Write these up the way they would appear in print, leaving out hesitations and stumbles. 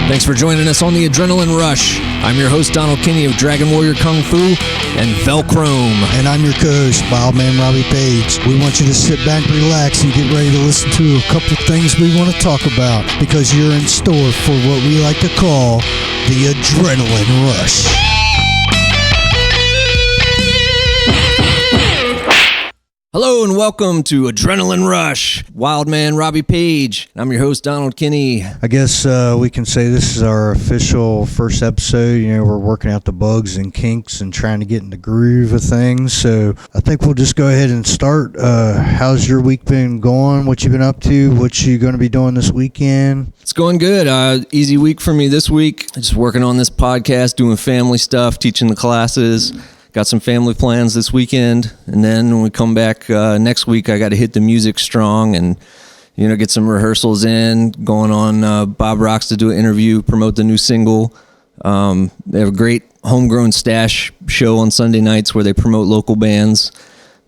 Thanks for joining us on the Adrenaline Rush. I'm your host, Donald Kinnie of Dragon Warrior Kung Fu and VelcrOhm. And I'm your co-host, Wildman Robbie Paige. We want you to sit back, relax, and get ready to listen to a couple of things we want to talk about, because you're in store for what we like to call the Adrenaline Rush. Hello and welcome to Adrenaline Rush. Wildman Robbie Paige. I'm your host, Donald Kinnie. I guess we can say this is our official first episode. You know, we're working out the bugs and kinks and trying to get in the groove of things. So I think we'll just go ahead and start. How's your week been going? What you been up to? What you going to be doing this weekend? It's going good. Easy week for me this week. Just working on this podcast, doing family stuff, teaching the classes. Got some family plans this weekend, and then when we come back next week, I got to hit the music strong and, you know, get some rehearsals in, going on Bob Rocks to do an interview, promote the new single. They have a great homegrown stash show on Sunday nights where they promote local bands,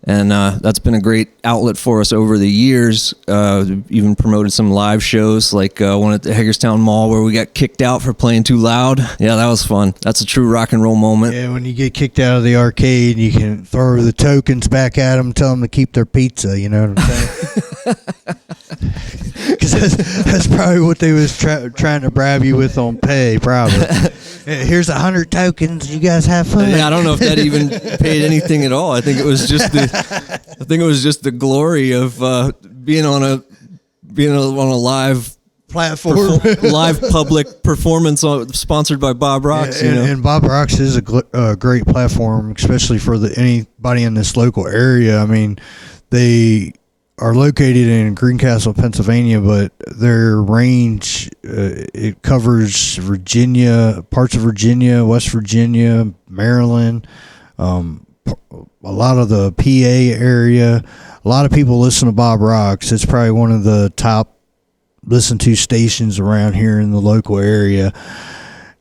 and that's been a great outlet for us over the years. Even promoted some live shows, like one at the Hagerstown Mall where we got kicked out for playing too loud. Yeah, that was fun. That's a true rock and roll moment. Yeah, when you get kicked out of the arcade, you can throw the tokens back at them, tell them to keep their pizza, you know what I'm saying? Because that's probably what they was trying to bribe you with on pay, probably. Here's 100 tokens. You guys have fun. Yeah, I don't know if that even paid anything at all. I think it was just the glory of being on a live platform, live public performance sponsored by Bob Rocks. Yeah, and Bob Rocks is a great platform, especially for anybody in this local area. I mean, they are located in Greencastle, Pennsylvania, but their range, it covers Virginia, parts of Virginia, West Virginia, Maryland, a lot of the PA area. A lot of people listen to Bob Rocks. It's probably one of the top listened to stations around here in the local area.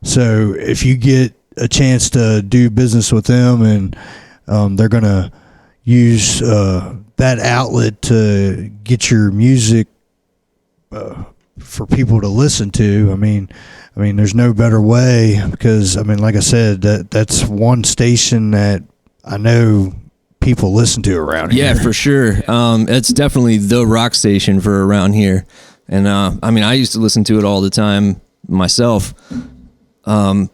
So if you get a chance to do business with them, and they're going to use that outlet to get your music for people to listen to. I mean, there's no better way, because I mean, like I said, that's one station that I know people listen to around here. Yeah, for sure. It's definitely the rock station for around here, and I mean, I used to listen to it all the time myself. But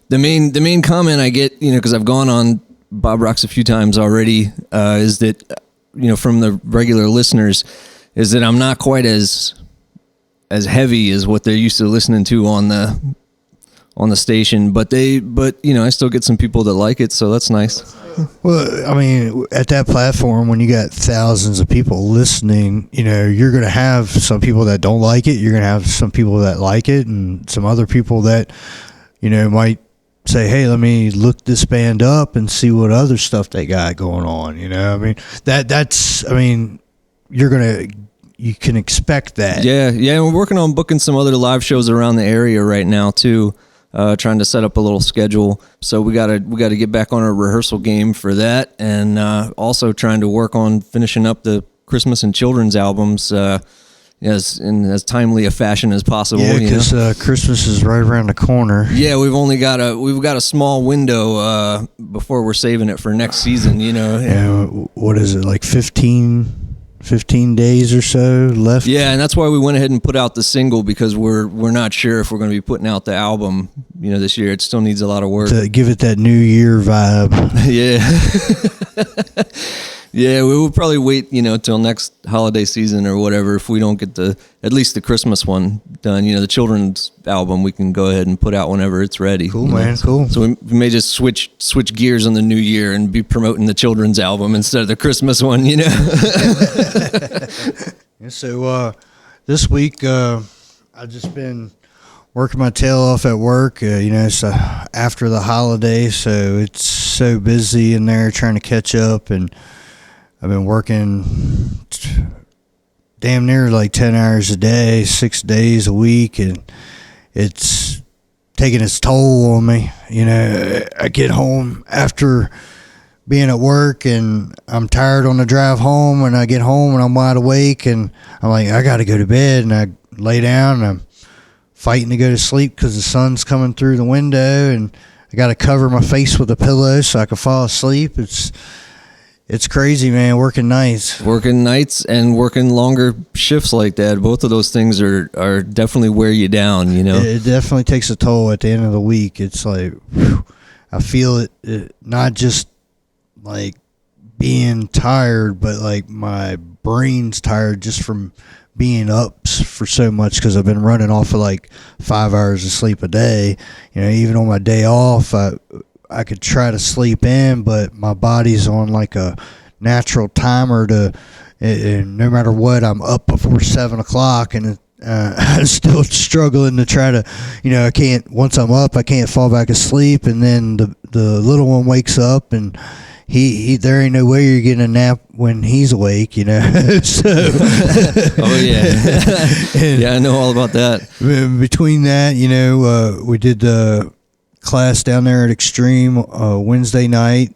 the main comment I get, you know, because I've gone on Bob Rocks a few times already, is that, you know, from the regular listeners, is that I'm not quite as heavy as what they're used to listening to on the station, but you know, I still get some people that like it, so that's nice. Well, I mean, at that platform, when you got thousands of people listening, you know, you're going to have some people that don't like it, you're going to have some people that like it, and some other people that, you know, might say, hey, let me look this band up and see what other stuff they got going on. You know, I mean, that's I mean, you can expect that. Yeah. We're working on booking some other live shows around the area right now too. Trying to set up a little schedule. So we gotta get back on our rehearsal game for that, and also trying to work on finishing up the Christmas and children's albums. In as timely a fashion as possible. Yeah, because Christmas is right around the corner. Yeah, we've got a small window before we're saving it for next season. You know. Yeah, what is it, like 15 days or so left? Yeah, and that's why we went ahead and put out the single, because we're not sure if we're going to be putting out the album, you know, this year. It still needs a lot of work to give it that New Year vibe. Yeah. Yeah, we will probably wait, you know, till next holiday season or whatever. If we don't get at least the Christmas one done, you know, the children's album, we can go ahead and put out whenever it's ready. Cool, man, cool. So we may just switch gears on the new year and be promoting the children's album instead of the Christmas one, you know. So this week, I've just been working my tail off at work. You know, it's after the holiday, so it's so busy in there trying to catch up, and I've been working damn near like 10 hours a day, 6 days a week, and it's taking its toll on me. You know, I get home after being at work and I'm tired on the drive home, and I get home and I'm wide awake and I'm like, I got to go to bed, and I lay down and I'm fighting to go to sleep because the sun's coming through the window, and I got to cover my face with a pillow so I can fall asleep. It's crazy, man, working nights. Working nights and working longer shifts like that, both of those things are definitely wear you down, you know? It definitely takes a toll at the end of the week. It's like, whew, I feel it, not just like being tired, but like my brain's tired just from being up for so much because I've been running off of like 5 hours of sleep a day. You know, even on my day off, I could try to sleep in, but my body's on like a natural timer and no matter what, I'm up before 7 o'clock, and I'm still struggling to try to, you know, once I'm up, I can't fall back asleep, and then the little one wakes up, and he there ain't no way you're getting a nap when he's awake, you know. So, oh yeah. Yeah, I know all about that. Between that, you know, we did the class down there at Extreme Wednesday night,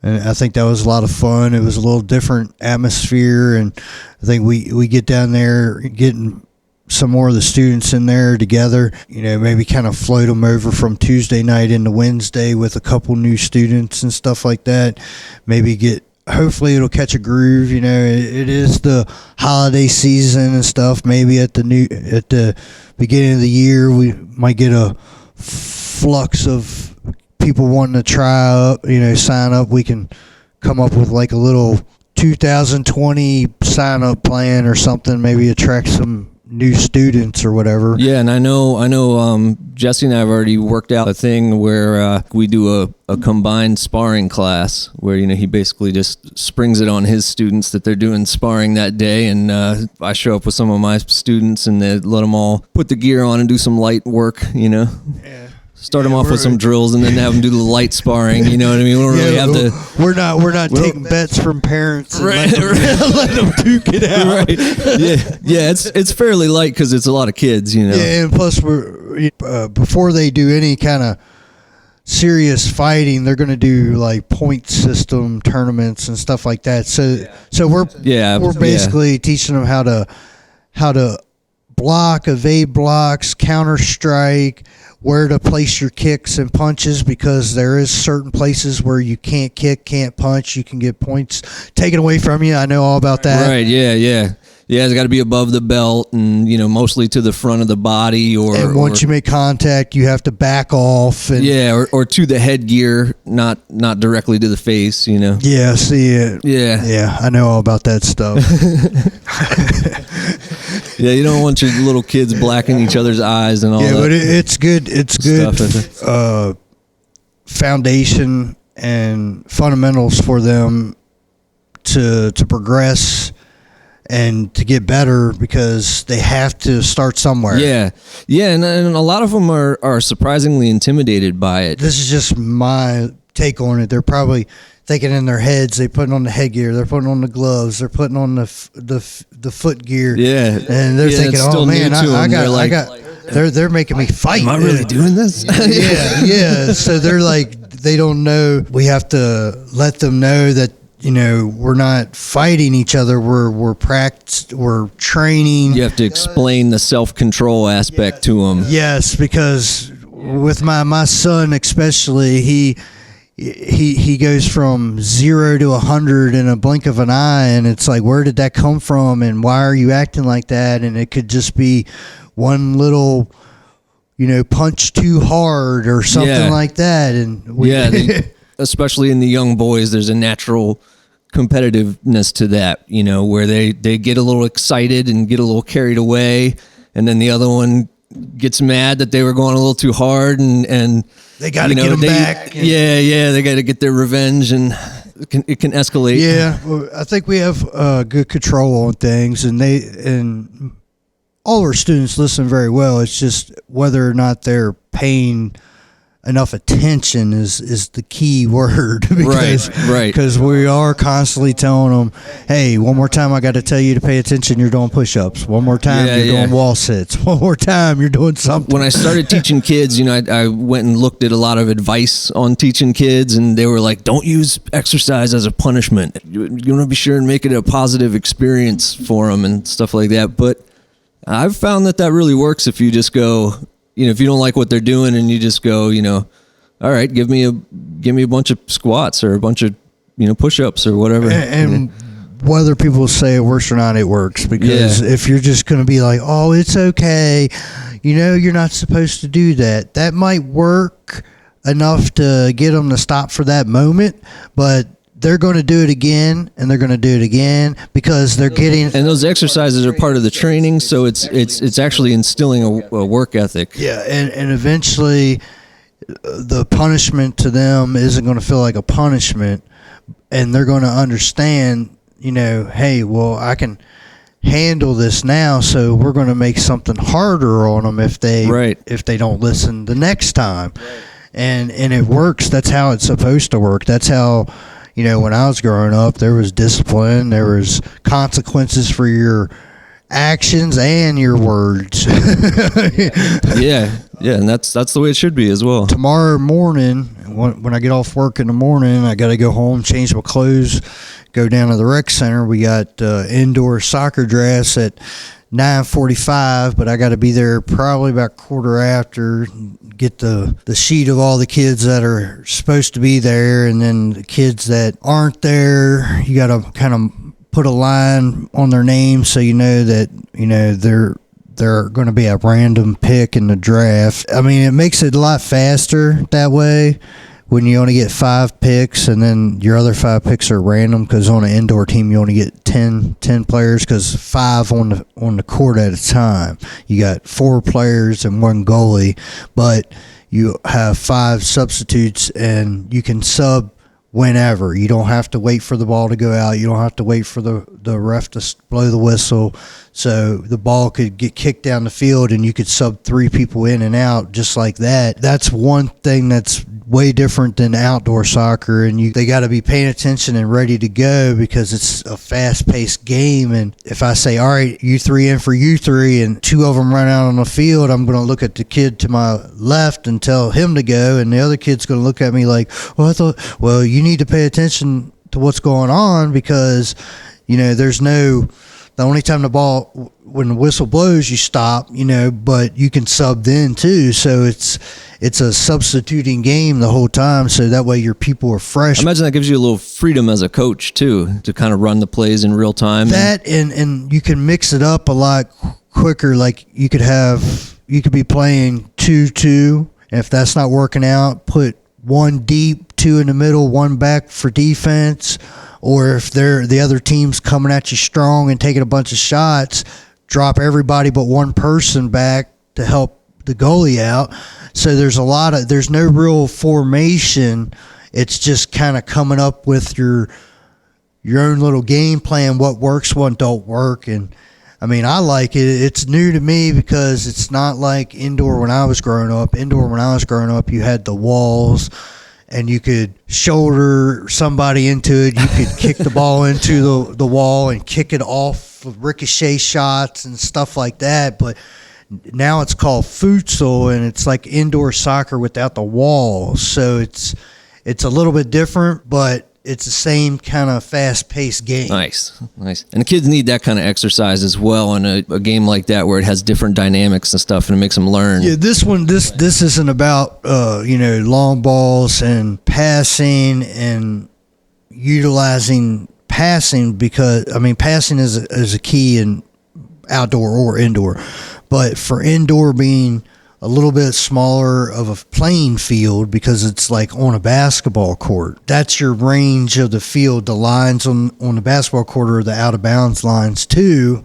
and I think that was a lot of fun. It was a little different atmosphere, and I think we get down there getting some more of the students in there together, you know, maybe kind of float them over from Tuesday night into Wednesday with a couple new students and stuff like that. Hopefully it'll catch a groove. You know, it is the holiday season and stuff. Maybe at the beginning of the year we might get a flux of people wanting to try up, you know, sign up. We can come up with like a little 2020 sign up plan or something, maybe attract some new students or whatever. Yeah, and I know Jesse and I have already worked out a thing where we do a combined sparring class where, you know, he basically just springs it on his students that they're doing sparring that day, and I show up with some of my students and they let them all put the gear on and do some light work, you know. Yeah. Start them off with some drills and then have them do the light sparring. You know what I mean? We don't really have to. We're not taking bets from parents and let them duke it out. Right. Yeah. It's fairly light because it's a lot of kids. You know. Yeah, and plus before they do any kind of serious fighting, they're going to do like point system tournaments and stuff like that. So we're basically teaching them how to block, evade blocks, counter strike, where to place your kicks and punches, because there is certain places where you can't kick, can't punch, you can get points taken away from you. I know all about that. Right, yeah. It's got to be above the belt and, you know, mostly to the front of the body, and once you make contact, you have to back off. And or to the headgear, not directly to the face, you know. Yeah, see it. Yeah, I know all about that stuff. Yeah, you don't want your little kids blacking each other's eyes and all that. Yeah, but it's good. It's good foundation and fundamentals for them to progress and to get better, because they have to start somewhere. Yeah, and a lot of them are surprisingly intimidated by it. This is just my take on it. They're probably thinking in their heads, they're putting on the headgear, they're putting on the gloves, they're putting on the foot gear. Yeah, and they're thinking, oh man, they're making me fight. Am I really doing this? yeah. So they're like, they don't know. We have to let them know that, you know, we're not fighting each other. We're training. You have to explain the self-control aspect to them. Yes, because with my son especially, he goes from 0 to 100 in a blink of an eye, and it's like, where did that come from, and why are you acting like that? And it could just be one little, you know, punch too hard or something like that. And especially in the young boys, there's a natural competitiveness to that, you know, where they get a little excited and get a little carried away, and then the other one gets mad that they were going a little too hard, and they got to get them back. They got to get their revenge, and it can escalate. Yeah, well, I think we have good control on things, and all of our students listen very well. It's just whether or not they're paying enough attention is the key word. Because we are constantly telling them, hey, one more time I got to tell you to pay attention, you're doing push-ups. One more time you're doing wall sits. One more time you're doing something. When I started teaching kids, you know, I went and looked at a lot of advice on teaching kids, and they were like, don't use exercise as a punishment. You want to be sure and make it a positive experience for them and stuff like that. But I've found that really works if you just go, if you don't like what they're doing and you just go, all right, give me a bunch of squats or a bunch of, push-ups or whatever. And whether people say it works or not, it works. Because if you're just going to be like, oh, it's okay, you're not supposed to do that. That might work enough to get them to stop for that moment, but they're going to do it again, and they're going to do it again because they're getting. And those exercises are part of the training, so it's actually instilling a work ethic. Yeah, and eventually, the punishment to them isn't going to feel like a punishment, and they're going to understand. Hey, well, I can handle this now, so we're going to make something harder on them if they don't listen the next time. Right. And it works. That's how it's supposed to work. That's how. When I was growing up, there was discipline, there was consequences for your actions and your words. yeah, and that's the way it should be as well. Tomorrow morning, when I get off work in the morning, I got to go home, change my clothes, go down to the rec center. We got indoor soccer drafts at 9:45, but I got to be there probably about quarter after, get the sheet of all the kids that are supposed to be there, and then the kids that aren't there, you got to kind of put a line on their name so that they're going to be a random pick in the draft. I mean, it makes it a lot faster that way when you only get 5 picks and then your other 5 picks are random, because on an indoor team you only get 10 players, because 5 on the court at a time. You got 4 players and 1 goalie, but you have 5 substitutes and you can sub whenever. You don't have to wait for the ball to go out. You don't have to wait for the ref to blow the whistle. So the ball could get kicked down the field and you could sub 3 people in and out just like that. That's one thing that's way different than outdoor soccer, and they got to be paying attention and ready to go because it's a fast-paced game. And if I say, all right, you 3 in for you 3, and 2 of them run out on the field, I'm going to look at the kid to my left and tell him to go, and the other kid's going to look at me like, well, you need to pay attention to what's going on, because the only time when the whistle blows, you stop, but you can sub then too. So it's a substituting game the whole time, so that way your people are fresh. I imagine that gives you a little freedom as a coach too, to kind of run the plays in real time. That and you can mix it up a lot quicker. Like you could be playing 2-2, and if that's not working out, put 1 deep, 2 in the middle, 1 back for defense. Or if the other team's coming at you strong and taking a bunch of shots, drop everybody but 1 person back to help the goalie out. So there's no real formation. It's just kind of coming up with your own little game plan, what works, what don't work. And I mean, I like it. It's new to me because it's not like indoor when I was growing up. Indoor when I was growing up, you had the walls, and you could shoulder somebody into it. You could kick the ball into the wall and kick it off of ricochet shots and stuff like that. But now it's called futsal, and it's like indoor soccer without the walls. So it's a little bit different, but it's the same kind of fast-paced game. Nice. And the kids need that kind of exercise as well in a game like that, where it has different dynamics and stuff, and it makes them learn. Yeah, this isn't about long balls and passing and utilizing passing, because passing is a key in outdoor or indoor, but for indoor being a little bit smaller of a playing field, because it's like on a basketball court. That's your range of the field. The lines on the basketball court are the out of bounds lines too.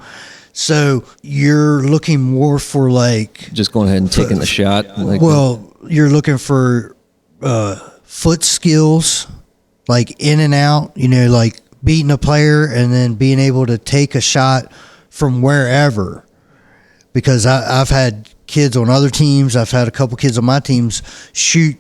So you're looking more for like just going ahead and taking the shot. You're looking for foot skills, like in and out. Like beating a player and then being able to take a shot from wherever. Because I've had kids on other teams, I've had a couple kids on my teams shoot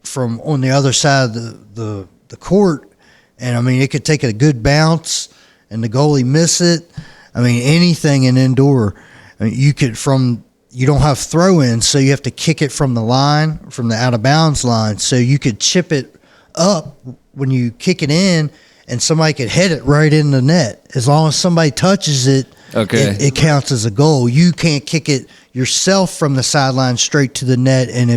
from on the other side of the court, and it could take a good bounce and the goalie miss it. Anything in indoor, you don't have throw-ins, so you have to kick it from the line, from the out of bounds line, so you could chip it up when you kick it in, and somebody could hit it right in the net. As long as somebody touches it, Okay. it counts as a goal. You can't kick it yourself from the sideline straight to the net, and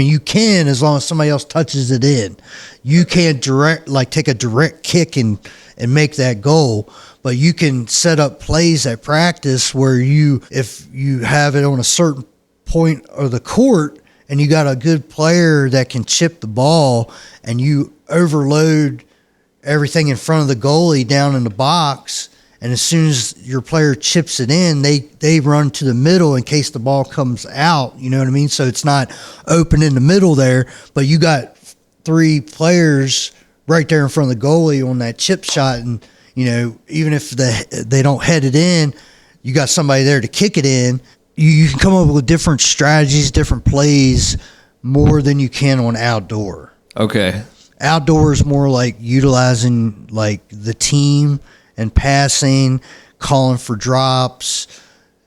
you can, as long as somebody else touches it in. You can't take a direct kick and make that goal, but you can set up plays at practice where if you have it on a certain point of the court and you got a good player that can chip the ball and you overload everything in front of the goalie down in the box, and as soon as your player chips it in, they run to the middle in case the ball comes out. You know what I mean? So it's not open in the middle there, but you got 3 players right there in front of the goalie on that chip shot. And, even if they don't head it in, you got somebody there to kick it in. You can come up with different strategies, different plays, more than you can on outdoor. Okay. Outdoor is more like utilizing like the team and passing, calling for drops,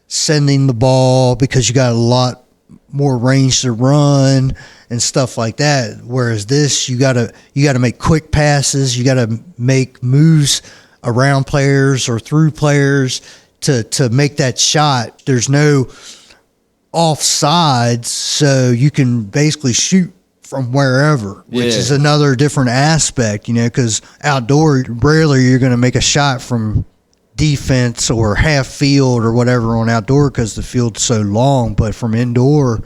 sending the ball because you got a lot more range to run and stuff like that. Whereas this, you gotta make quick passes, you gotta make moves around players or through players to make that shot. There's no offsides, so you can basically shoot from wherever, which is another different aspect, because outdoor, rarely you're going to make a shot from defense or half field or whatever on outdoor because the field's so long. But from indoor,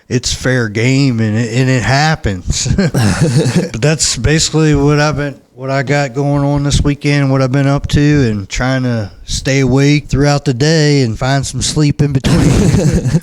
it's fair game and it happens. But that's basically what I got going on this weekend, what I've been up to, and trying to stay awake throughout the day and find some sleep in between.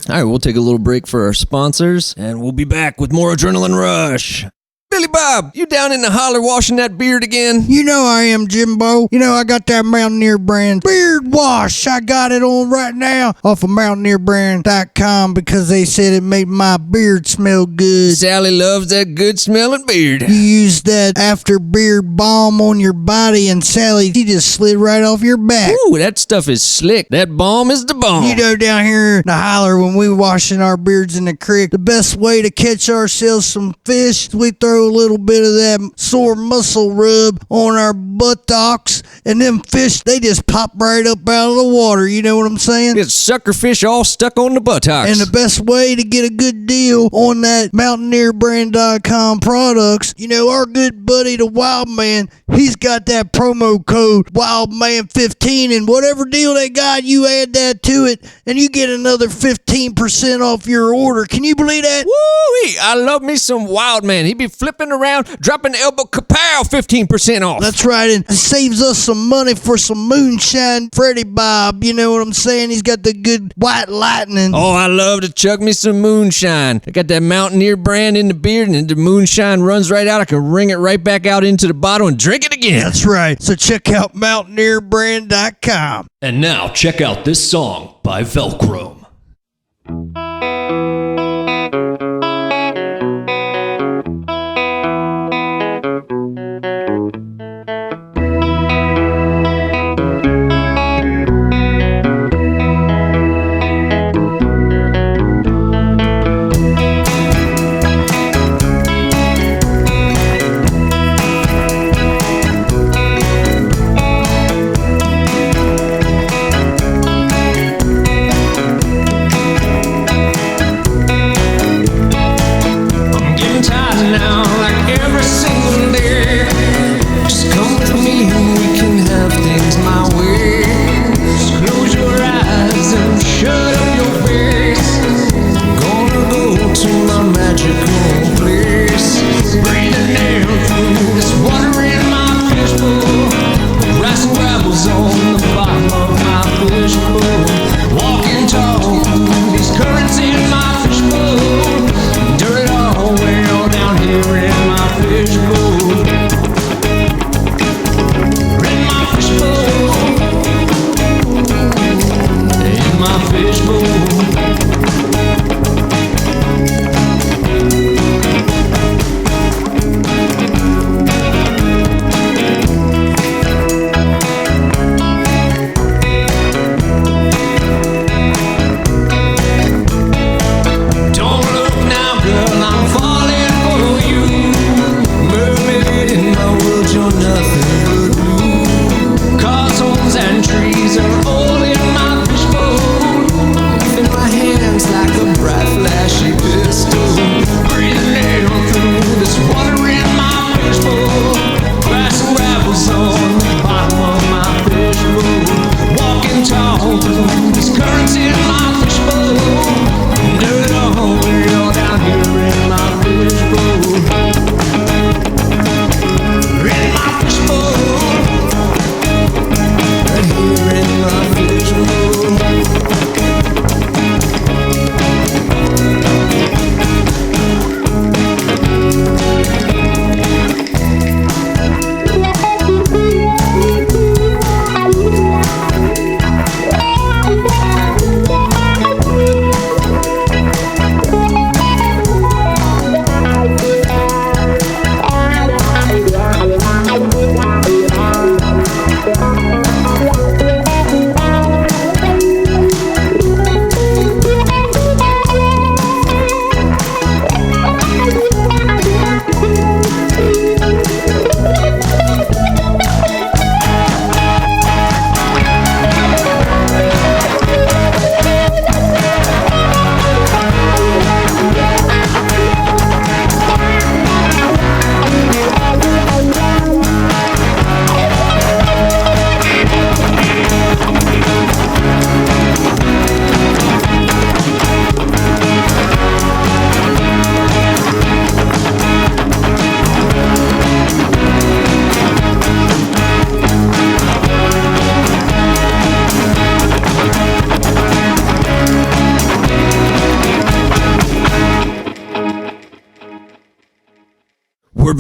All right, we'll take a little break for our sponsors, and we'll be back with more Adrenaline Rush. Billy Bob, you down in the holler washing that beard again? You know I am, Jimbo. I got that Mountaineer brand beard wash. I got it on right now off of MountaineerBrand.com because they said it made my beard smell good. Sally loves that good smelling beard. You use that after beard balm on your body, and Sally, she just slid right off your back. Ooh, that stuff is slick. That balm is the bomb. Down here in the holler when we washing our beards in the creek, the best way to catch ourselves some fish, we throw a little bit of that sore muscle rub on our buttocks, and them fish, they just pop right up out of the water. You know what I'm saying? Get sucker fish all stuck on the buttocks. And the best way to get a good deal on that MountaineerBrand.com products, our good buddy, the Wild Man, he's got that promo code WildMan15, and whatever deal they got, you add that to it, and you get another 15% off your order. Can you believe that? Woo-wee, I love me some Wild Man. He be flipping around, dropping elbow kapow, 15% off. That's right, and it saves us some money for some moonshine. Freddie Bob, you know what I'm saying? He's got the good white lightning. Oh, I love to chug me some moonshine. I got that Mountaineer brand in the beard, and the moonshine runs right out. I can wring it right back out into the bottle and drink it again. That's right. So check out MountaineerBrand.com. And now check out this song by VelcrOhm.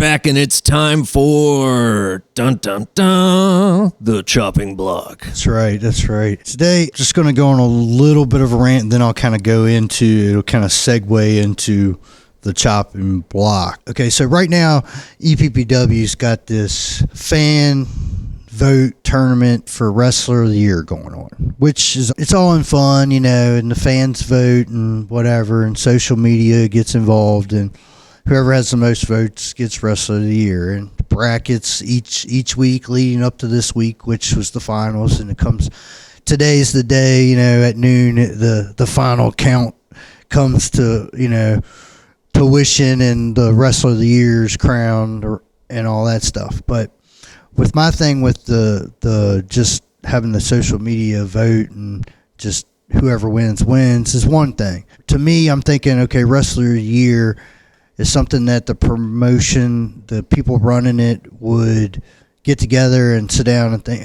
back and it's time for dun dun dun the chopping block. That's right. Today, just going to go on a little bit of a rant, and then I'll kind of it'll kind of segue into the chopping block. Okay, so right now, EPPW's got this fan vote tournament for Wrestler of the Year going on, which is, it's all in fun, and the fans vote and whatever, and social media gets involved, and whoever has the most votes gets Wrestler of the Year. And brackets each week leading up to this week, which was the finals, and today's the day, at noon, the final count comes to, tuition and the Wrestler of the Year's crowned and all that stuff. But with my thing with the just having the social media vote and just whoever wins is one thing. To me, I'm thinking, okay, Wrestler of the Year is something that the promotion, the people running it would get together and sit down and think,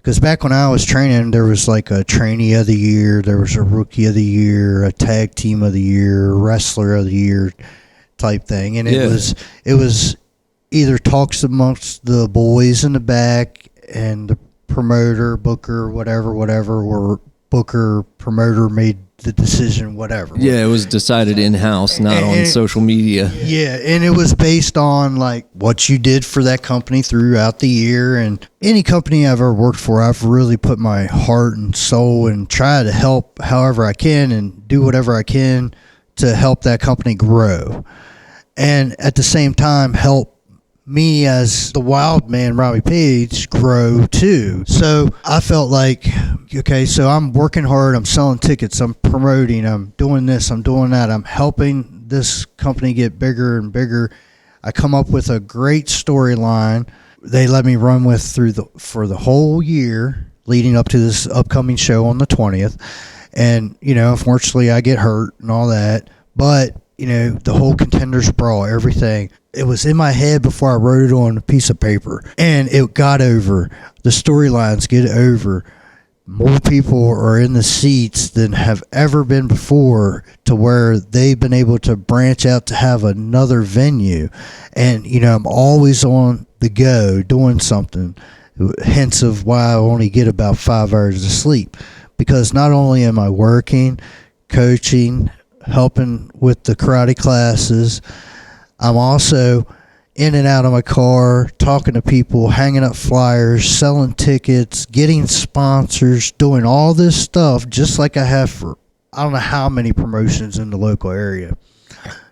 because back when I was training, there was like a trainee of the year, there was a rookie of the year, a tag team of the year, wrestler of the year type thing. And it was either talks amongst the boys in the back and the promoter, booker, whatever, or booker, promoter made the decision, whatever. Yeah, it was decided in-house, not on social media. Yeah, and it was based on like what you did for that company throughout the year. And any company I've ever worked for, I've really put my heart and soul and try to help however I can and do whatever I can to help that company grow. And at the same time, help me as the wild man, Robbie Paige, grow too. So I felt like, okay, so I'm working hard, I'm selling tickets, I'm promoting, I'm doing this, I'm doing that, I'm helping this company get bigger and bigger. I come up with a great storyline they let me run with for the whole year leading up to this upcoming show on the 20th. And, unfortunately I get hurt and all that, but the whole Contenders Brawl, everything, it was in my head before I wrote it on a piece of paper, and it got over. The storylines get over. More people are in the seats than have ever been before, to where they've been able to branch out to have another venue. And, I'm always on the go doing something, hence of why I only get about 5 hours of sleep, because not only am I working, coaching, helping with the karate classes, I'm also in and out of my car, talking to people, hanging up flyers, selling tickets, getting sponsors, doing all this stuff just like I have for I don't know how many promotions in the local area.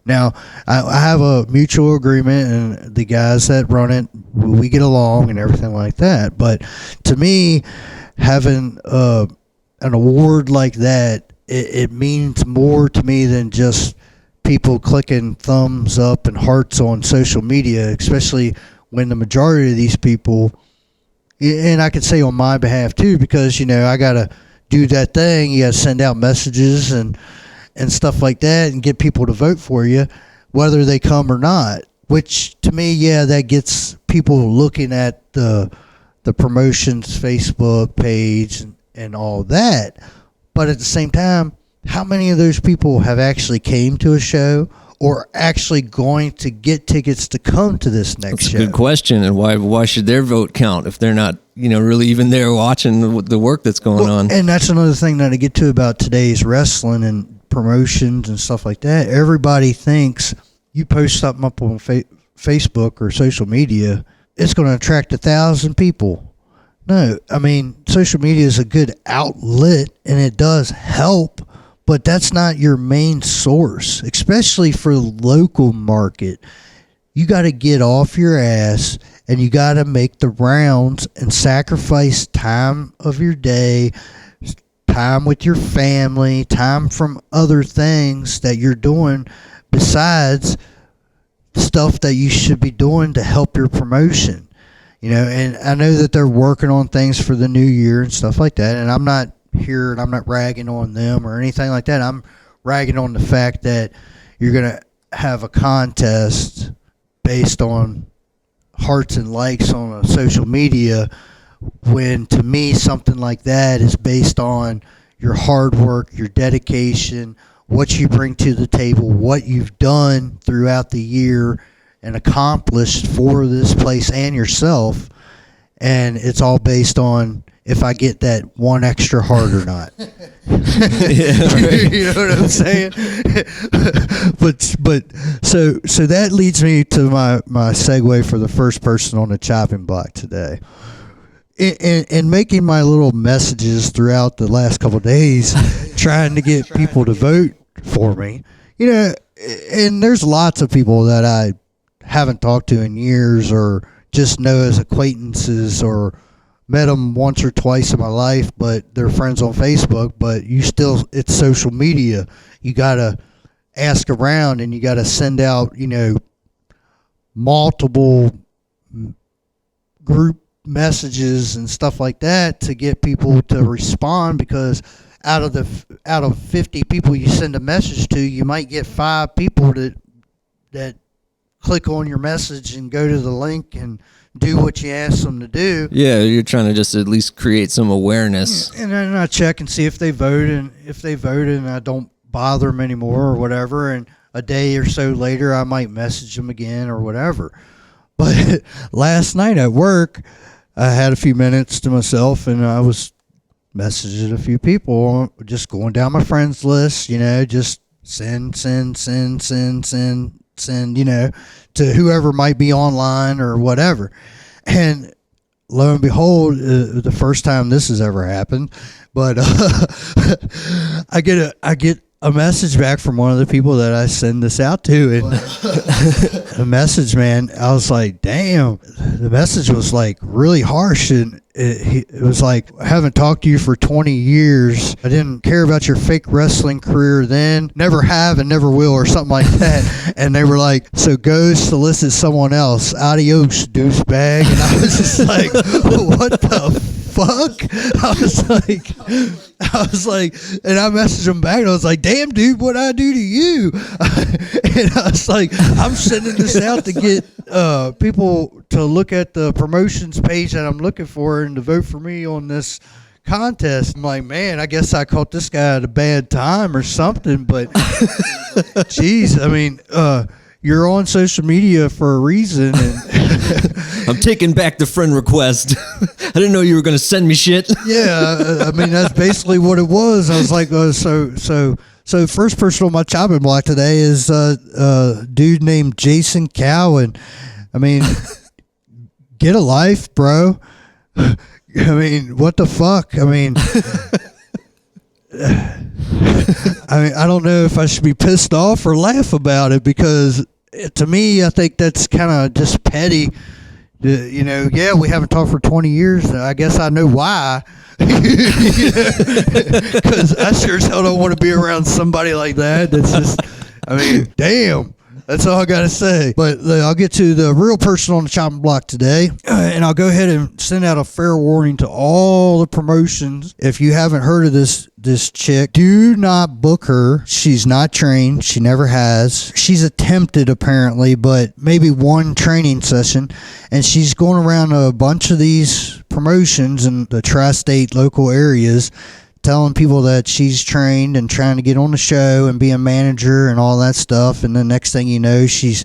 Now, I have a mutual agreement, and the guys that run it, we get along and everything like that. But to me, having an award like that, it means more to me than just people clicking thumbs up and hearts on social media, especially when the majority of these people, and I could say on my behalf too, because I gotta do that thing, you gotta send out messages and stuff like that and get people to vote for you whether they come or not, which to me, that gets people looking at the promotion's Facebook page and all that. But at the same time, how many of those people have actually came to a show or actually going to get tickets to come to this next show? That's a good question. And why should their vote count if they're not, really even there watching the work that's going on? And that's another thing that I get to about today's wrestling and promotions and stuff like that. Everybody thinks you post something up on Facebook or social media, it's going to attract 1,000 people. No, social media is a good outlet and it does help, but that's not your main source, especially for the local market. You got to get off your ass and you got to make the rounds and sacrifice time of your day, time with your family, time from other things that you're doing besides stuff that you should be doing to help your promotion. And I know that they're working on things for the new year and stuff like that, and I'm not here and I'm not ragging on them or anything like that. I'm ragging on the fact that you're going to have a contest based on hearts and likes on social media, when to me something like that is based on your hard work, your dedication, what you bring to the table, what you've done throughout the year, and accomplished for this place and yourself, and it's all based on if I get that one extra hard or not. You know what I'm saying? but so that leads me to my segue for the first person on the chopping block today. In making my little messages throughout the last couple of days, trying to get people to vote for me, you know, and there's lots of people that I haven't talked to in years or just know as acquaintances or met them once or twice in my life, but they're friends on Facebook, but it's social media. You got to ask around and you got to send out, you know, multiple group messages and stuff like that to get people to respond, because out of 50 people you send a message to, you might get 5 people that click on your message and go to the link and do what you ask them to do. Yeah, you're trying to just at least create some awareness. And then I check and see if they vote, and if they voted and I don't bother them anymore or whatever, and a day or so later I might message them again or whatever. But last night at work, I had a few minutes to myself and I was messaging a few people, just going down my friends list, you know, just send, you know, to whoever might be online or whatever. And lo and behold, the first time this has ever happened, but I get a message back from one of the people that I send this out to, and a message, man, I was like, damn, the message was like really harsh, and it was like, I haven't talked to you for 20 years. I didn't care about your fake wrestling career then, never have and never will, or something like that. And they were like, so go solicit someone else. Adios, douchebag. And I was just like, what the fuck? I was like, and I messaged him back and I was like, damn dude, what'd I do to you? And I was like, I'm sending this out to get people to look at the promotions page that I'm looking for and to vote for me on this contest. I'm like, man, I guess I caught this guy at a bad time or something, but geez, I mean, you're on social media for a reason, and I'm taking back the friend request. I didn't know you were going to send me shit. Yeah, I mean, that's basically what it was. I was like, so first person on my chopping block today is a dude named Jason Cowan. I mean, get a life, bro. I mean, what the fuck? I mean, I don't know if I should be pissed off or laugh about it, because to me, I think that's kind of just petty. You know, yeah, we haven't talked for 20 years. I guess I know why. Because I sure as hell don't want to be around somebody like that. That's just, I mean, damn. That's all I got to say. But I'll get to the real person on the chopping block today. And I'll go ahead and send out a fair warning to all the promotions. If you haven't heard of this chick, do not book her. She's not trained. She never has. She's attempted, apparently, but maybe one training session. And she's going around a bunch of these promotions in the tri-state local areas, telling people that she's trained and trying to get on the show and be a manager and all that stuff. And the next thing you know, she's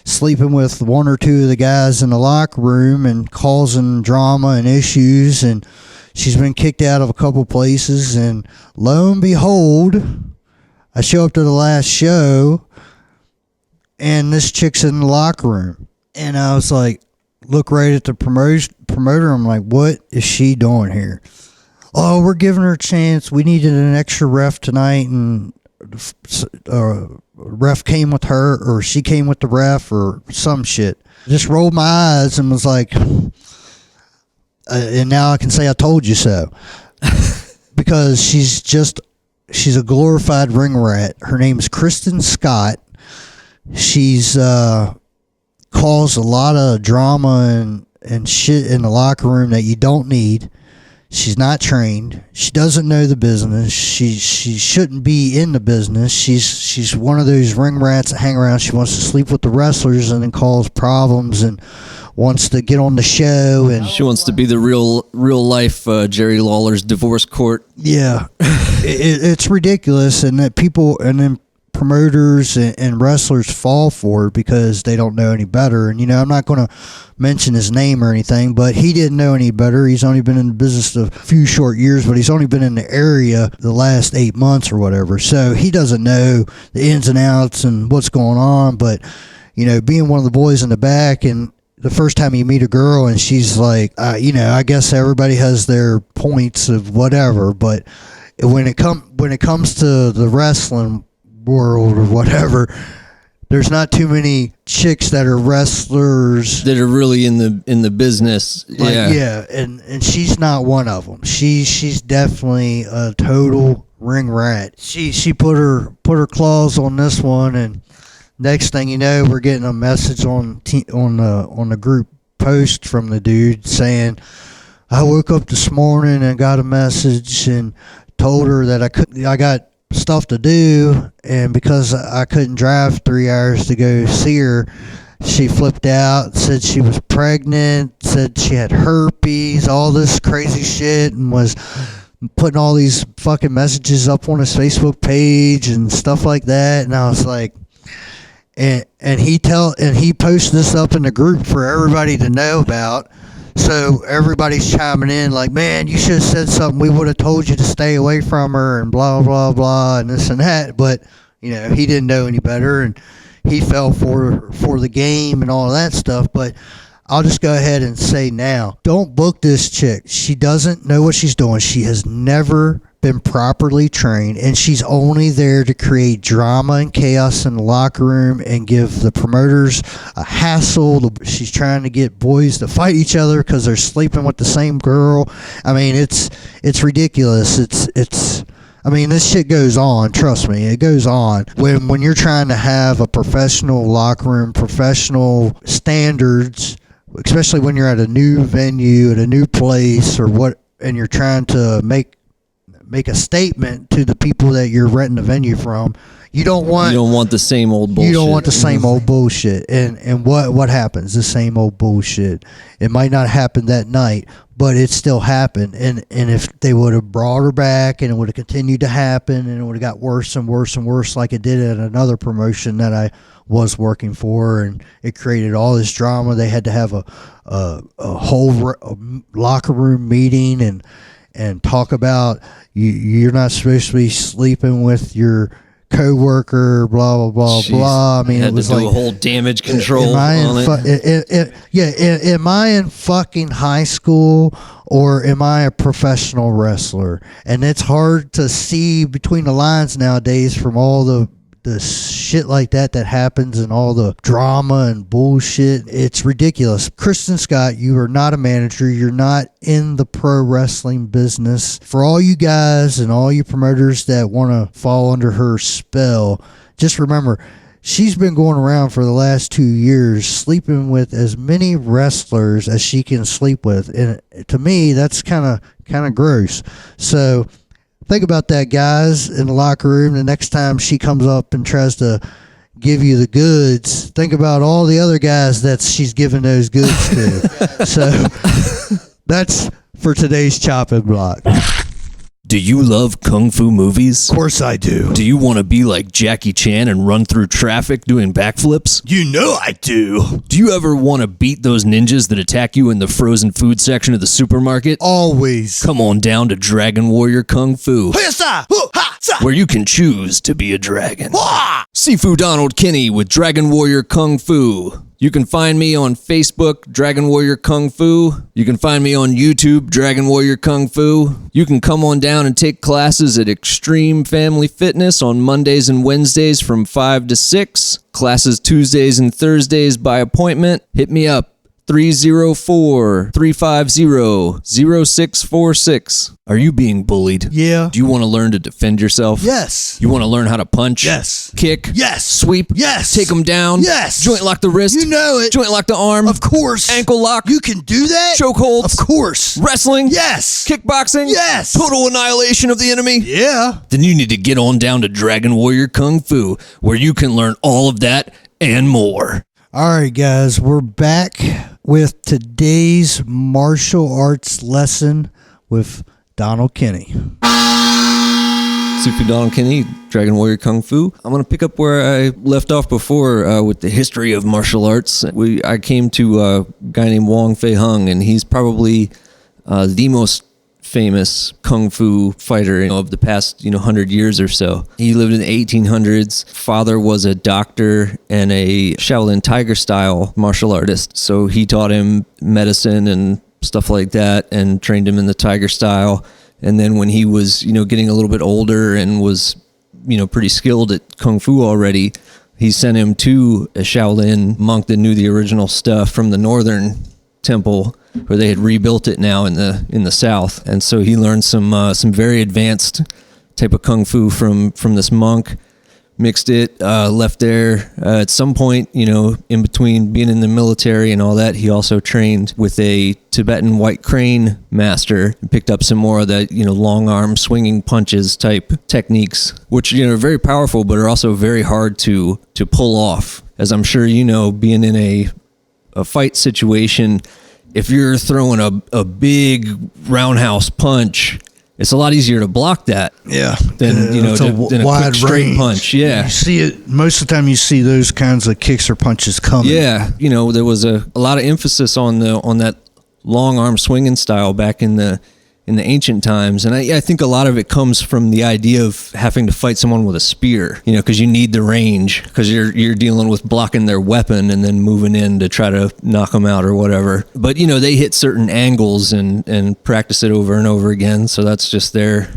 sleeping with one or two of the guys in the locker room and causing drama and issues. And she's been kicked out of a couple places. And lo and behold, I show up to the last show and this chick's in the locker room. And I was like, look right at the promoter. I'm like, what is she doing here? Oh, we're giving her a chance. We needed an extra ref tonight, and ref came with her, or she came with the ref, or some shit. Just rolled my eyes and was like, and now I can say I told you so. Because she's a glorified ring rat. Her name is Kristen Scott. She's caused a lot of drama and shit in the locker room that you don't need. She's not trained. She doesn't know the business. She shouldn't be in the business. She's one of those ring rats that hang around. She wants to sleep with the wrestlers and then cause problems and wants to get on the show. And she wants to be the real life Jerry Lawler's divorce court. Yeah, it's ridiculous. And that people, and then promoters and wrestlers fall for it because they don't know any better. And, I'm not going to mention his name or anything, but he didn't know any better. He's only been in the business a few short years, but he's only been in the area the last 8 months or whatever. So he doesn't know the ins and outs and what's going on. But, being one of the boys in the back, and the first time you meet a girl and she's like, I guess everybody has their points of whatever, but when it comes to the wrestling world or whatever, there's not too many chicks that are wrestlers that are really in the business. And she's not one of them. She's definitely a total ring rat. She put her claws on this one, and next thing you know, we're getting a message on the group post from the dude saying, I woke up this morning and got a message and told her that I got stuff to do, and because I couldn't drive 3 hours to go see her, she flipped out, said she was pregnant, said she had herpes, all this crazy shit, and was putting all these fucking messages up on his Facebook page and stuff like that. And I was like, and he posted this up in the group for everybody to know about. So everybody's chiming in like, man, you should have said something. We would have told you to stay away from her and blah, blah, blah, and this and that. But, he didn't know any better, and he fell for the game and all of that stuff. But I'll just go ahead and say now, don't book this chick. She doesn't know what she's doing. She has never been properly trained, and she's only there to create drama and chaos in the locker room and give the promoters a hassle. She's trying to get boys to fight each other because they're sleeping with the same girl. I mean, it's ridiculous. This shit goes on. Trust me, it goes on. When you're trying to have a professional locker room, professional standards, especially when you're at a new venue, at a new place, and you're trying to make a statement to the people that you're renting the venue from. You don't want the same old bullshit. You don't want the same old bullshit. And what happens? The same old bullshit. It might not happen that night, but it still happened. And if they would have brought her back and it would have continued to happen and it would have got worse and worse and worse like it did at another promotion that I was working for, and it created all this drama. They had to have a whole locker room meeting and talk about you're not supposed to be sleeping with your coworker, blah blah blah. Jeez. Blah. I mean, it was like a whole damage control on it. Am I in fucking high school or am I a professional wrestler? And it's hard to see between the lines nowadays from all the shit like that happens and all the drama and bullshit. It's ridiculous. Kristen Scott, you are not a manager. You're not in the pro wrestling business. For all you guys and all you promoters that want to fall under her spell, just remember, she's been going around for the last 2 years sleeping with as many wrestlers as she can sleep with. And to me, that's kind of gross. So think about that, guys, in the locker room. The next time she comes up and tries to give you the goods, think about all the other guys that she's giving those goods to. So that's for today's chopping block. Do you love kung fu movies? Of course I do. Do you want to be like Jackie Chan and run through traffic doing backflips? You know I do. Do you ever want to beat those ninjas that attack you in the frozen food section of the supermarket? Always. Come on down to Dragon Warrior Kung Fu, where you can choose to be a dragon. Sifu Donald Kinnie with Dragon Warrior Kung Fu. You can find me on Facebook, Dragon Warrior Kung Fu. You can find me on YouTube, Dragon Warrior Kung Fu. You can come on down and take classes at Extreme Family Fitness on Mondays and Wednesdays from 5 to 6. Classes Tuesdays and Thursdays by appointment. Hit me up, 304-350-0646. Are you being bullied? Yeah. Do you want to learn to defend yourself? Yes. You want to learn how to punch? Yes. Kick? Yes. Sweep? Yes. Take them down? Yes. Joint lock the wrist? You know it. Joint lock the arm? Of course. Ankle lock? You can do that? Chokeholds? Of course. Wrestling? Yes. Kickboxing? Yes. Total annihilation of the enemy? Yeah. Then you need to get on down to Dragon Warrior Kung Fu, where you can learn all of that and more. All right, guys, we're back with today's martial arts lesson with Donald Kinnie. Sifu Donald Kinnie, Dragon Warrior Kung Fu. I'm going to pick up where I left off before with the history of martial arts. I came to a guy named Wong Fei Hung, and he's probably the most famous kung fu fighter of the past 100 years or so. He lived in the 1800s. Father was a doctor and a Shaolin Tiger style martial artist, so he taught him medicine and stuff like that and trained him in the Tiger style. And then when he was getting a little bit older and was pretty skilled at kung fu already, he sent him to a Shaolin monk that knew the original stuff from the northern temple, where they had rebuilt it now in the south. And so he learned some very advanced type of kung fu from this monk, mixed it, left there. At some point, in between being in the military and all that, he also trained with a Tibetan white crane master and picked up some more of that, long arm swinging punches type techniques, which, are very powerful, but are also very hard to pull off. As I'm sure being in a fight situation, if you're throwing a big roundhouse punch, it's a lot easier to block that. Yeah, than than a wide quick straight range punch. Yeah, you see it most of the time. You see those kinds of kicks or punches coming. Yeah, there was a lot of emphasis on that long arm swinging style back in the ancient times, and I think a lot of it comes from the idea of having to fight someone with a spear, because you need the range, because you're dealing with blocking their weapon and then moving in to try to knock them out or whatever. But they hit certain angles and practice it over and over again, so that's just their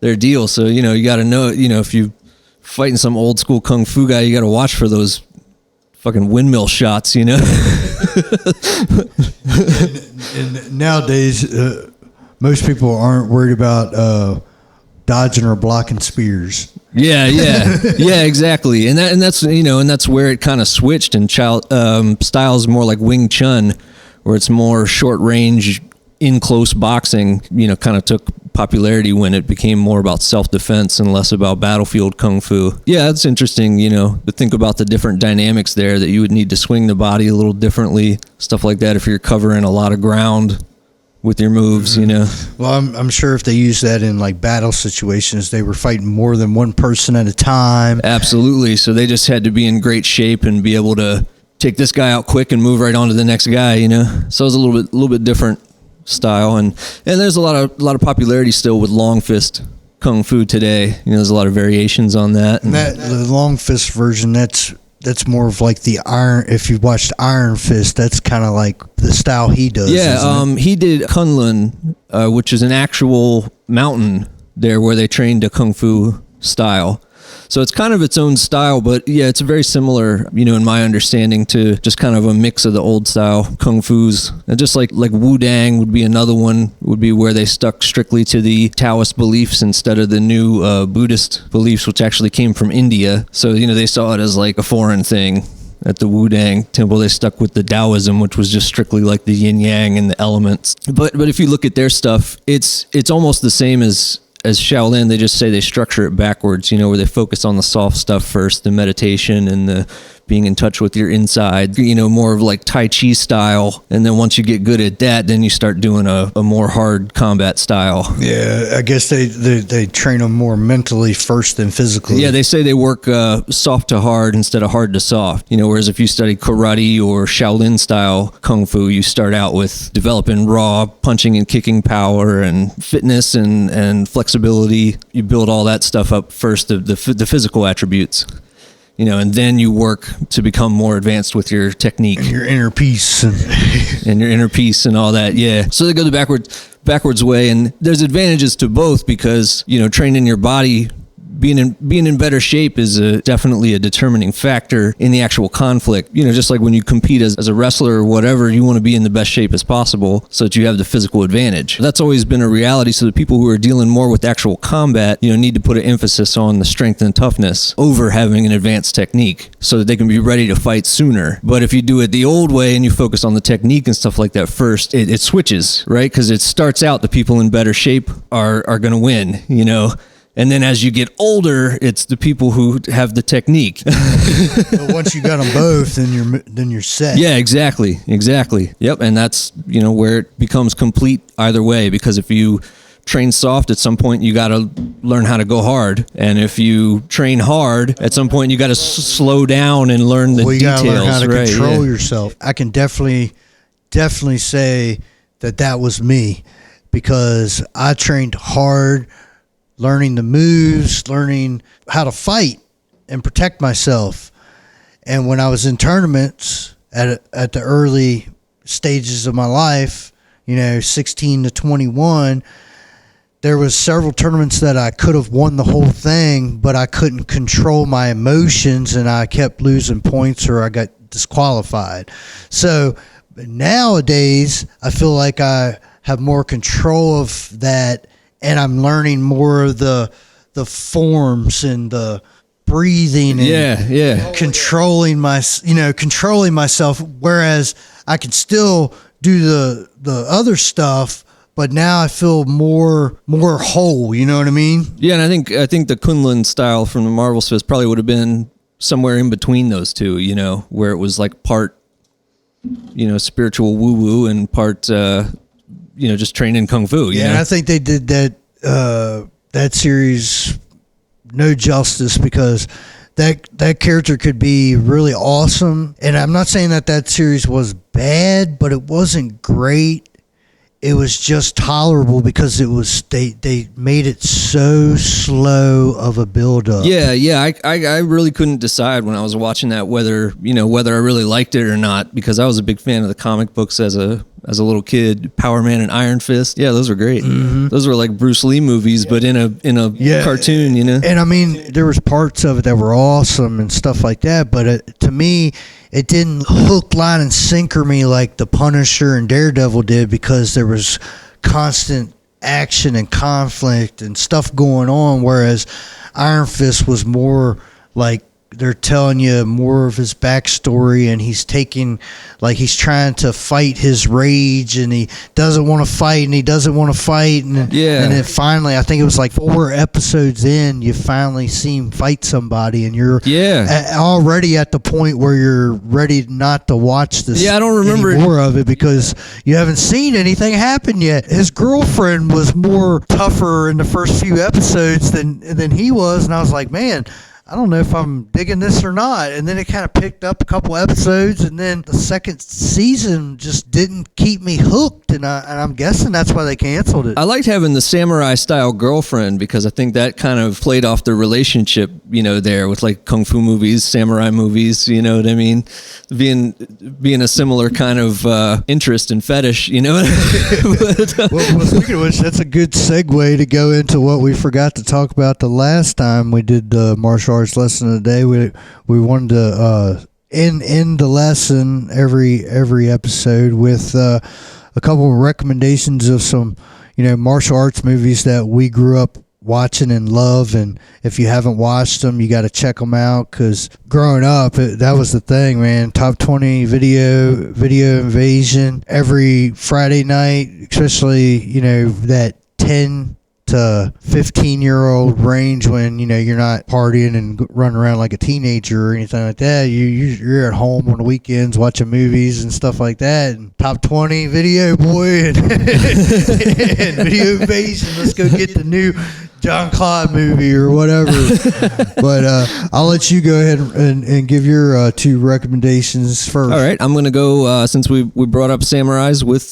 deal. So you got to know, if you fighting some old school kung fu guy, you got to watch for those fucking windmill shots, and nowadays, most people aren't worried about dodging or blocking spears. Yeah, exactly. And that's where it kind of switched, and styles more like Wing Chun, where it's more short range, in close boxing, kind of took popularity when it became more about self-defense and less about battlefield kung fu. Yeah, it's interesting, to think about the different dynamics there, that you would need to swing the body a little differently, stuff like that, if you're covering a lot of ground with your moves, Well, I'm sure if they used that in like battle situations, they were fighting more than one person at a time. Absolutely. So they just had to be in great shape and be able to take this guy out quick and move right on to the next guy, So it was a little bit different style, and there's a lot of popularity still with long fist kung fu today. There's a lot of variations on that. And the long fist version, that's more of like the iron. If you watched Iron Fist, that's kind of like the style he does. Yeah, he did Kunlun, which is an actual mountain there where they trained a kung fu style. So it's kind of its own style, but yeah, it's very similar, in my understanding, to just kind of a mix of the old style kung fus. And just like Wudang would be another one, would be where they stuck strictly to the Taoist beliefs instead of the new Buddhist beliefs, which actually came from India. So, they saw it as like a foreign thing. At the Wudang temple, they stuck with the Taoism, which was just strictly like the yin yang and the elements. But if you look at their stuff, it's almost the same as Shaolin. They just say they structure it backwards, where they focus on the soft stuff first, the meditation and the being in touch with your inside, more of like Tai Chi style. And then once you get good at that, then you start doing a more hard combat style. Yeah, I guess they train them more mentally first than physically. Yeah, they say they work soft to hard instead of hard to soft. Whereas if you study karate or Shaolin style kung fu, you start out with developing raw punching and kicking power and fitness and flexibility. You build all that stuff up first, the physical attributes. And then you work to become more advanced with your technique. And your inner peace. And your inner peace and all that, yeah. So they go the backwards way, and there's advantages to both because, training your body, being in better shape is definitely a determining factor in the actual conflict. Just like when you compete as a wrestler or whatever, you want to be in the best shape as possible so that you have the physical advantage. That's always been a reality. So the people who are dealing more with actual combat, need to put an emphasis on the strength and toughness over having an advanced technique so that they can be ready to fight sooner. But if you do it the old way and you focus on the technique and stuff like that first, it switches, right? Because it starts out the people in better shape are going to win, And then as you get older, it's the people who have the technique. But once you got them both, then you're set. Yeah, exactly. Yep, and that's where it becomes complete either way. Because if you train soft, at some point you got to learn how to go hard. And if you train hard, at some point you got to slow down and learn the details. You got to learn how to right, control yourself. I can definitely say that was me, because I trained hard, learning the moves, learning how to fight and protect myself. And when I was in tournaments at the early stages of my life, 16 to 21, there was several tournaments that I could have won the whole thing, but I couldn't control my emotions, and I kept losing points or I got disqualified. So nowadays, I feel like I have more control of that, and I'm learning more of the forms and the breathing and controlling myself, whereas I can still do the other stuff, but now I feel more whole, you know what I mean? Yeah, and I think the Kunlun style from the Marvel's Fist probably would have been somewhere in between those two, where it was like part spiritual woo-woo and part just training kung fu. You know? And I think they did that series no justice, because that character could be really awesome. And I'm not saying that series was bad, but it wasn't great. It was just tolerable because they made it so slow of a build up. Yeah. I really couldn't decide when I was watching that whether I really liked it or not, because I was a big fan of the comic books as a little kid. Power Man and Iron Fist. Yeah, those were great. Mm-hmm. Those were like Bruce Lee movies, but in a cartoon, And I mean, there was parts of it that were awesome and stuff like that, but to me, it didn't hook, line, and sinker me like the Punisher and Daredevil did, because there was constant action and conflict and stuff going on, whereas Iron Fist was more like they're telling you more of his backstory, and he's trying to fight his rage, and he doesn't want to fight, and and then finally, I think it was like 4 episodes in, you finally see him fight somebody, and you're already at the point where you're ready not to watch this. I don't remember more of it because you haven't seen anything happen yet. His girlfriend was more tougher in the first few episodes than he was, and I was like, man, I don't know if I'm digging this or not. And then it kind of picked up a couple episodes, and then the second season just didn't keep me hooked, and I'm guessing that's why they canceled it. I liked having the samurai style girlfriend, because I think that kind of played off the relationship, there with like kung fu movies, samurai movies, you know what I mean? Being a similar kind of interest and fetish, well, speaking of which, that's a good segue to go into what we forgot to talk about the last time we did the martial arts lesson of the day. We wanted to end the lesson every episode with a couple of recommendations of some martial arts movies that we grew up watching and love, and if you haven't watched them, you got to check them out, because growing up, that was the thing, man. Top 20 video invasion every Friday night, especially that 10 to 15-year-old range, when you're not partying and running around like a teenager or anything like that. You're at home on the weekends watching movies and stuff like that. And Top 20 Video Boy and Video Invasion. Let's go get the new John Claude movie or whatever. But I'll let you go ahead and give your 2 recommendations first. All right, I'm going to go, since we brought up samurais, with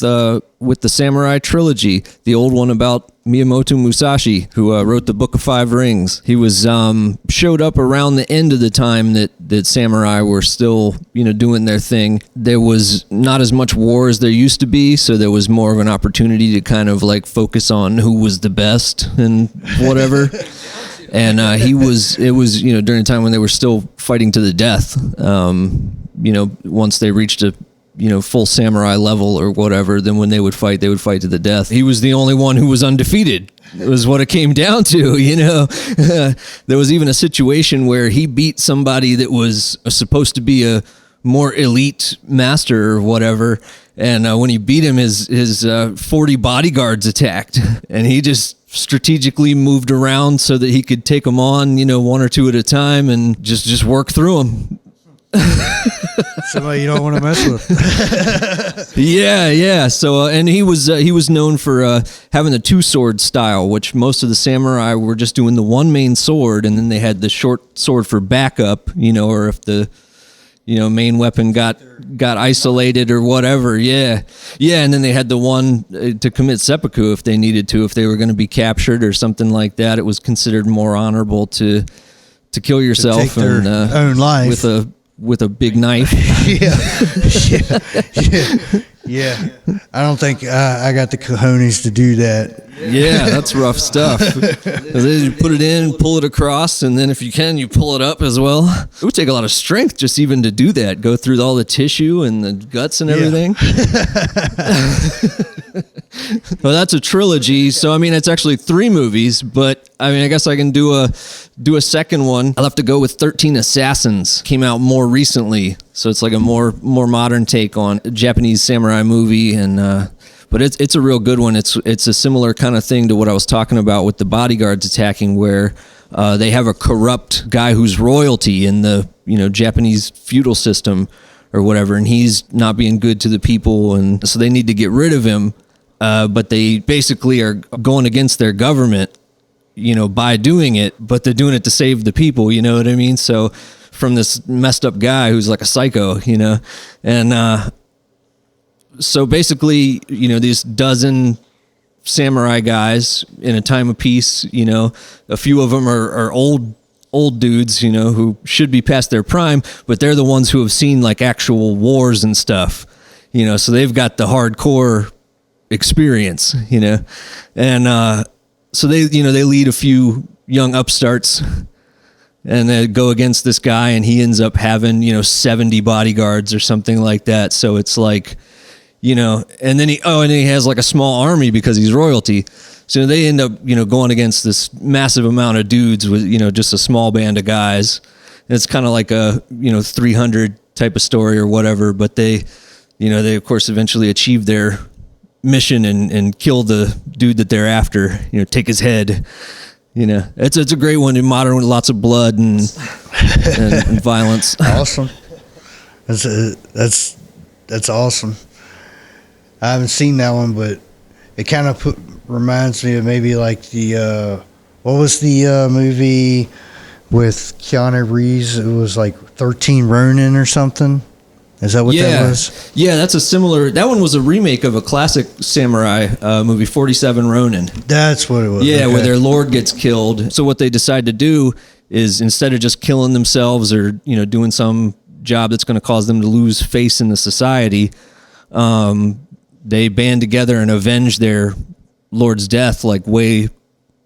the Samurai Trilogy, the old one about Miyamoto Musashi, who wrote the Book of Five Rings. He was showed up around the end of the time that samurai were still doing their thing. There was not as much war as there used to be, so there was more of an opportunity to kind of like focus on who was the best and whatever. And it was during a time when they were still fighting to the death. Once they reached a full samurai level or whatever, then when they would fight to the death. He was the only one who was undefeated. It was what it came down to, There was even a situation where he beat somebody that was supposed to be a more elite master or whatever, and when he beat him, his 40 bodyguards attacked, and he just strategically moved around so that he could take them on, 1 or 2 at a time, and just work through them. Somebody you don't want to mess with. Yeah. So, and he was known for having the two sword style, which most of the samurai were just doing the one main sword, and then they had the short sword for backup, or if the main weapon got isolated or whatever. Yeah. And then they had the one to commit seppuku if they needed to, if they were going to be captured or something like that. It was considered more honorable to kill yourself take their own life with a big knife. Yeah. I don't think I got the cojones to do that. Yeah, that's rough stuff. Then you put it in, pull it across, and then if you can, you pull it up as well. It would take a lot of strength just even to do that, go through all the tissue and the guts and everything. Well, that's a trilogy, so I mean, it's actually 3 movies, but I mean, I guess I can do a second one. I'll have to go with 13 Assassins. Came out more recently, so it's like a more modern take on a Japanese samurai movie, and but it's a real good one. It's a similar kind of thing to what I was talking about with the bodyguards attacking, where they have a corrupt guy who's royalty in the Japanese feudal system or whatever, and he's not being good to the people, and so they need to get rid of him. But they basically are going against their government, by doing it, but they're doing it to save the people. You know what I mean? So from this messed up guy who's like a psycho, and so basically, these dozen samurai guys in a time of peace, a few of them are old dudes, who should be past their prime, but they're the ones who have seen like actual wars and stuff, so they've got the hardcore experience, and so they lead a few young upstarts, and they go against this guy, and he ends up having 70 bodyguards or something like that. So it's like, and then he has like a small army because he's royalty. So they end up going against this massive amount of dudes with just a small band of guys. And it's kind of like a 300 type of story or whatever, but they of course eventually achieve their mission and kill the dude that they're after, take his head. It's a great one, in modern, with lots of blood and violence. Awesome. That's awesome. I haven't seen that one, but it kind of reminds me of maybe like the what was the movie with Keanu Reeves? It was like 13 Ronin or something. Is that what that was? Yeah, that's a similar. That one was a remake of a classic samurai movie, 47 Ronin. That's what it was. Yeah, okay. Where their lord gets killed. So what they decide to do is, instead of just killing themselves or doing some job that's going to cause them to lose face in the society, they band together and avenge their lord's death, like way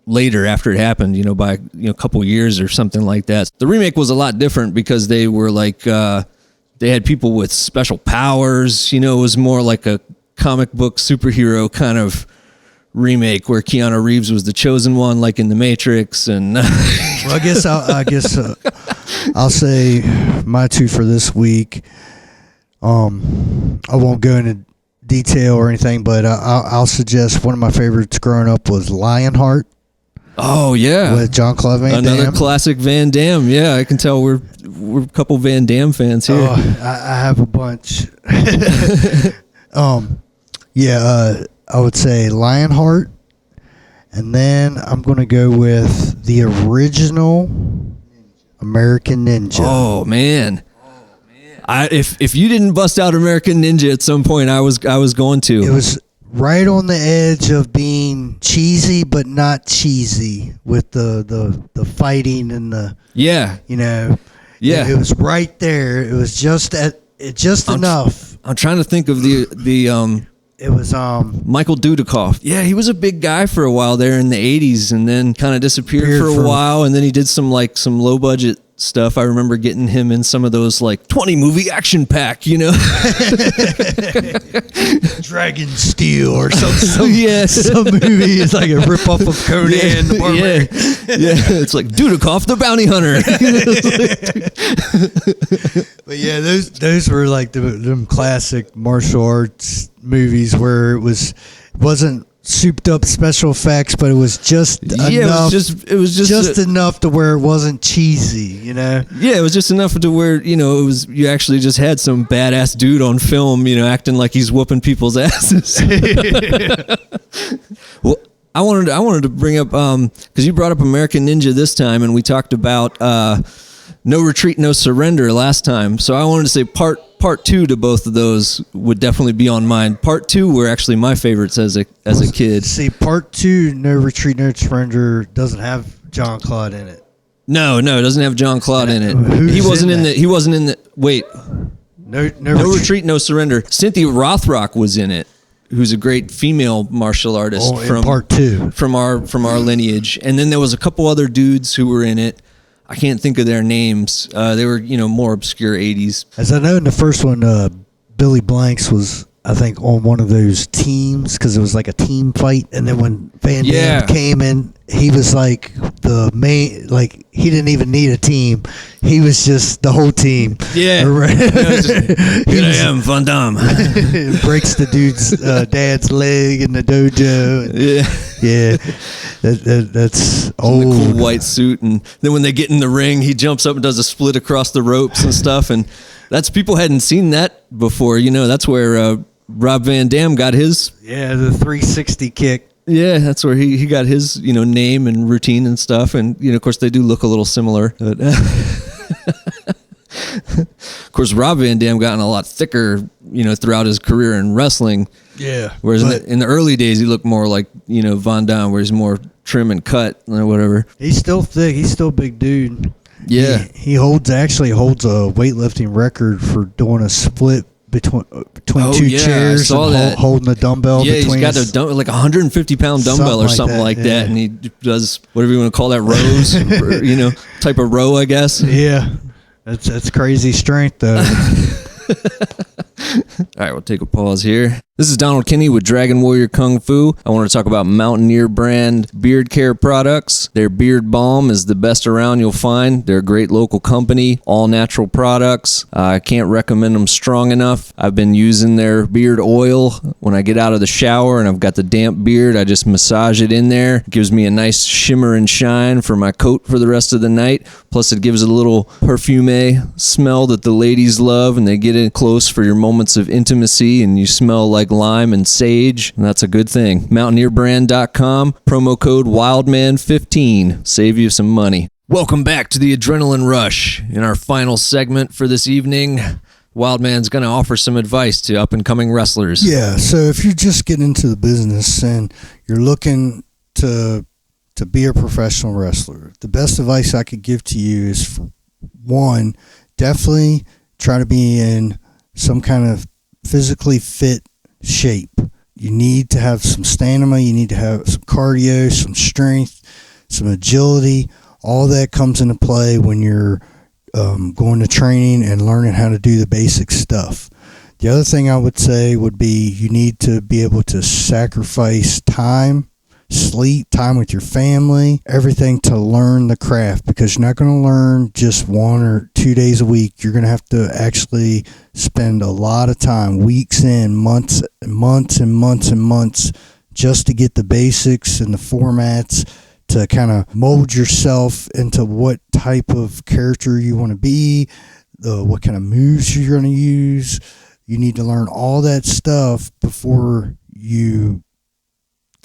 later after it happened, by a couple years or something like that. The remake was a lot different because they were like. They had people with special powers, it was more like a comic book superhero kind of remake where Keanu Reeves was the chosen one, like in The Matrix. And well, I guess I'll say my 2 for this week. I won't go into detail or anything, but I'll suggest one of my favorites growing up was Lionheart. Oh yeah, with Jean-Claude Van Damme. Another classic Van Damme. Yeah, I can tell we're a couple Van Damme fans here. Oh, I have a bunch. I would say Lionheart, and then I'm going to go with the original American Ninja. Oh man. If you didn't bust out American Ninja at some point, I was going to. It was right on the edge of being cheesy, but not cheesy, with the fighting and the it was right there. It was just enough. I'm trying to think of the it was Michael Dudikoff. Yeah, he was a big guy for a while there in the 80s, and then kind of disappeared for a while, and then he did some low budget stuff. I remember getting him in some of those 20 movie action pack, Dragon Steel or some movie. It's like a rip off of Conan the Barbarian. Yeah, it's like Dudikoff the Bounty Hunter. But yeah, those were like them classic martial arts movies where it wasn't souped up special effects, but it was just enough. It was just enough to where it wasn't cheesy, you know. Yeah, it was just enough to where you actually just had some badass dude on film, acting like he's whooping people's asses. Well, I wanted to bring up because you brought up American Ninja this time, and we talked about No Retreat, No Surrender last time. So I wanted to say part 2 to both of those would definitely be on mine. Part 2 were actually my favorites as a kid. See, part 2, No Retreat, No Surrender, doesn't have John Claude in it. No, it doesn't have John Claude in it. He wasn't in the. Wait. No Retreat, No Surrender. Cynthia Rothrock was in it, who's a great female martial artist from part 2 from our lineage. And then there was a couple other dudes who were in it. I can't think of their names. They were, more obscure 80s. As I know in the first one, Billy Blanks was, I think, on one of those teams because it was like a team fight. And then when Van Damme came in, he was like the main, like he didn't even need a team. He was just the whole team. Yeah. Here I am, Van Damme. Breaks the dude's dad's leg in the dojo. Yeah. That's old. In the cool white suit, and then when they get in the ring, he jumps up and does a split across the ropes and stuff, and that's people hadn't seen that before. That's where Rob Van Dam got his. Yeah, the 360 kick. Yeah, that's where he got his name and routine and stuff, and of course they do look a little similar. But of course, Rob Van Dam gotten a lot thicker, throughout his career in wrestling. Yeah. Whereas in the early days, he looked more like, Van Damme, where he's more trim and cut or whatever. He's still thick. He's still a big dude. Yeah. He actually holds a weightlifting record for doing a split between two chairs and holding a dumbbell. Yeah, between he's got like a 150-pound dumbbell or something like that, and he does whatever you want to call that, rows, type of row, I guess. Yeah. That's crazy strength, though. All right, we'll take a pause here. This is Donald Kinnie with Dragon Warrior Kung Fu. I want to talk about Mountaineer brand beard care products. Their beard balm is the best around you'll find. They're a great local company, all natural products. I can't recommend them strong enough. I've been using their beard oil when I get out of the shower and I've got the damp beard. I just massage it in there. It gives me a nice shimmer and shine for my coat for the rest of the night. Plus it gives a little perfume smell that the ladies love, and they get in close for your moments of intimacy and you smell like lime and sage, and that's a good thing. MountaineerBrand.com, promo code WILDMAN15, save you some money. Welcome back to the Adrenaline Rush. In our final segment for this evening, Wildman's going to offer some advice to up-and-coming wrestlers. Yeah, so if you're just getting into the business and you're looking to be a professional wrestler, the best advice I could give to you is, one, definitely try to be in some kind of physically fit shape. You need to have some stamina, you need to have some cardio, some strength, some agility. All that comes into play when you're going to training and learning how to do the basic stuff. The other thing I would say would be you need to be able to sacrifice time, sleep, time with your family, everything to learn the craft, because you're not going to learn just 1 or 2 days a week. You're going to have to actually spend a lot of time, weeks in, months just to get the basics and the formats to kind of mold yourself into what type of character you want to be, what kind of moves you're going to use. You need to learn all that stuff before you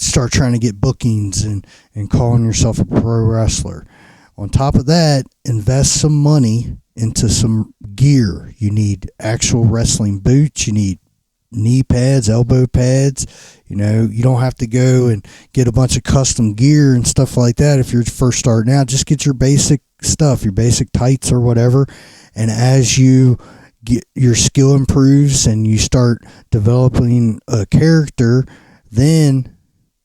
start trying to get bookings and calling yourself a pro wrestler. On top of that, invest some money into some gear. You need actual wrestling boots. You need knee pads, elbow pads. You don't have to go and get a bunch of custom gear and stuff like that if you're first starting out. Just get your basic stuff, your basic tights or whatever. And as you get your skill improves and you start developing a character, then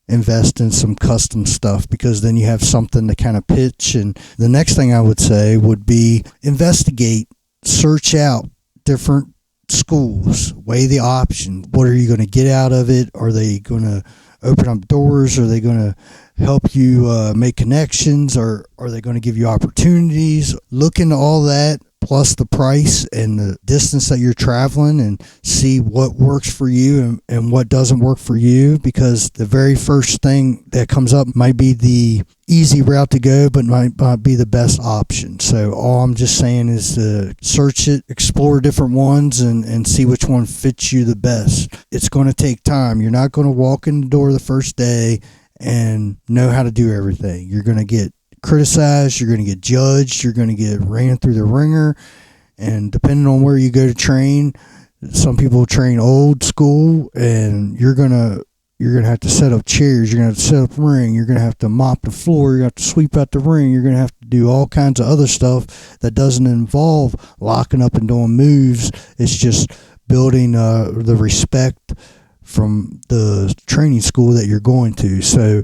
invest in some custom stuff, because then you have something to kind of pitch. And the next thing I would say would be investigate, search out different schools, weigh the option. What are you going to get out of it? Are they going to open up doors? Are they going to help you make connections? Or are they going to give you opportunities? Look into all that plus the price and the distance that you're traveling, and see what works for you and what doesn't work for you, because the very first thing that comes up might be the easy route to go, but might not be the best option. So all I'm just saying is to search it, explore different ones, and see which one fits you the best. It's going to take time. You're not going to walk in the door the first day and know how to do everything. You're going to get criticized, you're going to get judged, you're going to get ran through the ringer, and depending on where you go to train, some people train old school, and you're going to have to set up chairs, you're going to have to set up a ring, you're going to have to mop the floor, you're going to have to sweep out the ring, you're going to have to do all kinds of other stuff that doesn't involve locking up and doing moves. It's just building the respect from the training school that you're going to. So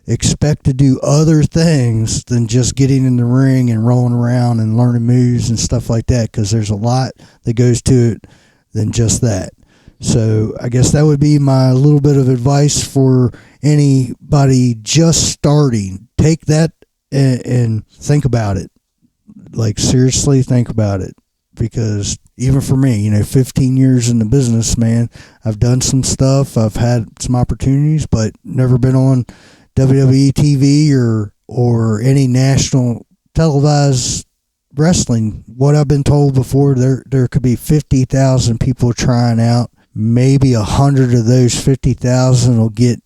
expect to do other things than just getting in the ring and rolling around and learning moves and stuff like that, because there's a lot that goes to it than just that. So I guess that would be my little bit of advice for anybody just starting. Take that and think about it. Like, seriously, think about it. Because even for me, 15 years in the business, man, I've done some stuff. I've had some opportunities, but never been on WWE TV or any national televised wrestling. What I've been told before, there could be 50,000 people trying out. Maybe 100 of those 50,000 will get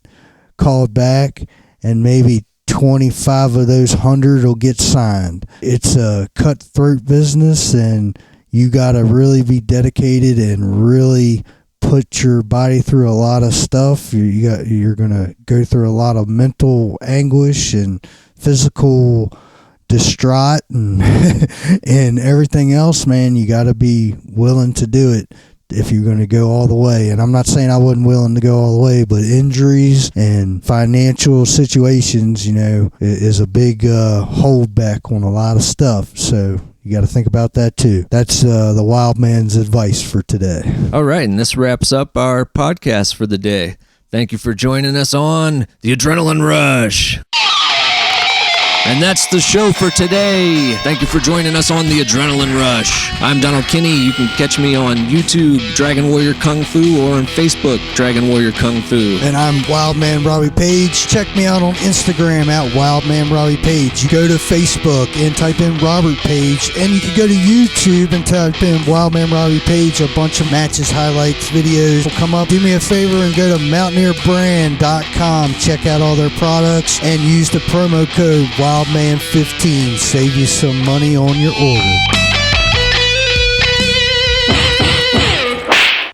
called back, and maybe 25 of those 100 will get signed. It's a cutthroat business, and you got to really be dedicated and really put your body through a lot of stuff. You're going to go through a lot of mental anguish and physical distraught and and everything else, man. You got to be willing to do it if you're going to go all the way. And I'm not saying I wasn't willing to go all the way, but injuries and financial situations, is a big holdback on a lot of stuff. So you got to think about that too. That's the wild man's advice for today. All right, and this wraps up our podcast for the day. Thank you for joining us on the Adrenaline Rush. And that's the show for today. Thank you for joining us on the Adrenaline Rush. I'm Donald Kinnie. You can catch me on YouTube, Dragon Warrior Kung Fu, or on Facebook, Dragon Warrior Kung Fu. And I'm Wildman Robbie Paige. Check me out on Instagram at Wildman Robbie Paige. You go to Facebook and type in Robert Paige, and you can go to YouTube and type in Wildman Robbie Paige. A bunch of matches, highlights, videos will come up. Do me a favor and go to mountaineerbrand.com. Check out all their products and use the promo code WildMan15. Save you some money on your order.